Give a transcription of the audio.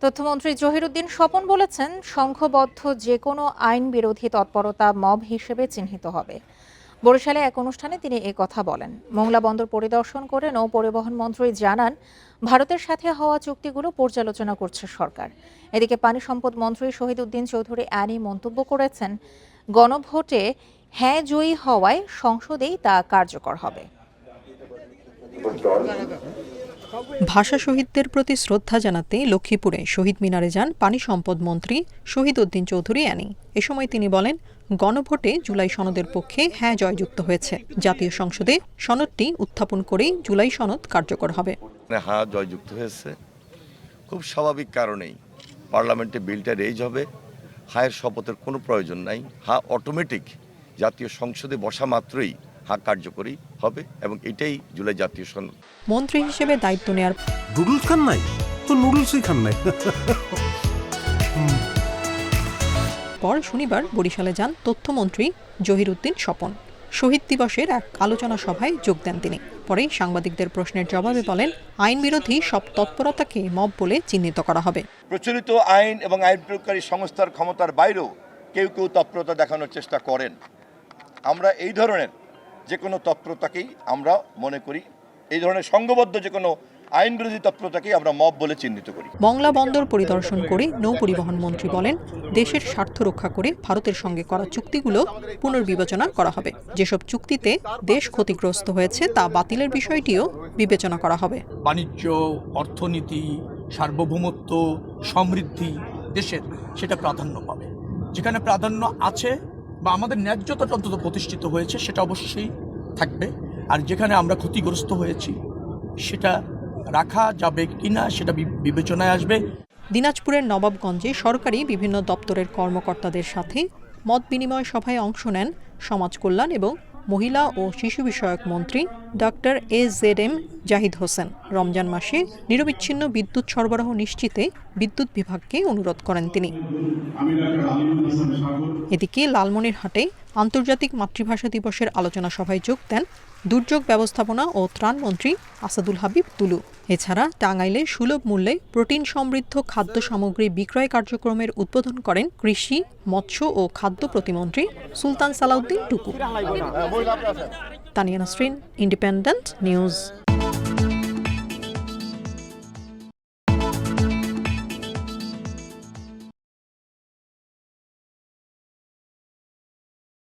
তথ্যমন্ত্রী জহিরুদ্দিন স্বপন বলেছেন, সংঘবদ্ধ যে কোনো আইন বিরোধী তৎপরতা মব হিসেবে চিহ্নিত হবে। বরিশালে এক অনুষ্ঠানে তিনি কথা বলেন। মোংলা বন্দর পরিদর্শন করে নৌ পরিবহন মন্ত্রী জানান, ভারতের সাথে হওয়া চুক্তিগুলো পর্যালোচনা করছে সরকার। এদিকে পানি সম্পদ মন্ত্রী শহীদ উদ্দিন চৌধুরী অ্যানি মন্তব্য করেছেন, গণভোটে হ্যাঁ জয়ী হওয়ায় সংসদেই তা কার্যকর হবে। ভাষা শহীদদের প্রতি শ্রদ্ধা জানাতে লক্ষ্মীপুরে শহীদ মিনারে যান পানি সম্পদ মন্ত্রী শহীদ উদ্দিন চৌধুরী অ্যানি। এ সময় তিনি বলেন, গণভোটে জুলাই সনদের পক্ষে হ্যাঁ জয়যুক্ত হয়েছে। জাতীয় সংসদে সনদটি উত্থাপন করেই জুলাই সনদ কার্যকর হবে। হ্যাঁ জয়যুক্ত হয়েছে, খুব স্বাভাবিক কারণেই পার্লামেন্টে বিলটা রেজ হবে। হায়ের শপথের কোনো প্রয়োজন নাই। হ্যাঁ অটোমেটিক জাতীয় সংসদে বসা মাত্রই হ্যাঁ কার্যকরী হবে এবং এটাই জুলাই জাতীয় সনদ। মন্ত্রী হিসেবে দায়িত্ব নেয়ার নুডলস খান নাই তো নুডলসই খান নাই পর শনিবার বরিশালে যান তথ্যমন্ত্রী জহিরুদ্দিন স্বপন। শহীদ দিবসের এক আলোচনা সভায় যোগ দেন তিনি। পরেই সাংবাদিকদের প্রশ্নের জবাবে বলেন, আইন বিরোধী সব তৎপরতাকে মব বলে চিহ্নিত করা হবে। প্রচলিত আইন এবং আইন প্রয়োগকারী সংস্থার ক্ষমতার বাইরেও কেউ কেউ তৎপরতা দেখানোর চেষ্টা করেন। আমরা এই ধরনের যে কোনো তৎপরতাকেই আমরা মনে করি, এই ধরনের সংঘবদ্ধ যে কোনো আইন বিরোধী তৎপরতাকেই আমরা মব বলে চিহ্নিত করি। মংলা বন্দর পরিদর্শন করে নৌ পরিবহন মন্ত্রী বলেন, দেশের স্বার্থ রক্ষা করে ভারতের সঙ্গে করা চুক্তিগুলো পুনর্বিবেচনা করা হবে। যেসব চুক্তিতে দেশ ক্ষতিগ্রস্ত হয়েছে তা বাতিলের বিষয়টিও বিবেচনা করা হবে। বাণিজ্য, অর্থনীতি, সার্বভৌমত্ব, সমৃদ্ধি দেশের সেটা প্রাধান্য পাবে। যেখানে প্রাধান্য আছে বা আমাদের ন্যায্যতা অন্তত প্রতিষ্ঠিত হয়েছে সেটা অবশ্যই থাকবে। আর যেখানে আমরা ক্ষতিগ্রস্ত হয়েছি সেটা রাখা যাবে কিনা সেটা বিবেচনায় আসবে। দিনাজপুরের নবাবগঞ্জে সরকারি বিভিন্ন দপ্তরের কর্মকর্তাদের সাথে মত বিনিময় সভায় অংশ নেন সমাজ কল্যাণ এবং মহিলা ও শিশু বিষয়ক মন্ত্রী ডক্টর AZM জাহিদ হোসেন। রমজান মাসে নিরবিচ্ছিন্ন বিদ্যুৎ সরবরাহ নিশ্চিতে বিদ্যুৎ বিভাগকে অনুরোধ করেন তিনি। এদিকে লালমনিরহাটে আন্তর্জাতিক মাতৃভাষা দিবসের আলোচনা সভায় যোগ দেন দুর্যোগ ব্যবস্থাপনা ও ত্রাণ মন্ত্রী আসাদুল হাবিব তুলু। এছাড়া টাঙ্গাইলে সুলভ মূল্যে প্রোটিন সমৃদ্ধ খাদ্য সামগ্রী বিক্রয় কার্যক্রমের উদ্বোধন করেন কৃষি, মৎস্য ও খাদ্য প্রতিমন্ত্রী সুলতান সালাউদ্দিন টুকু। Tania Nasrin, independent news.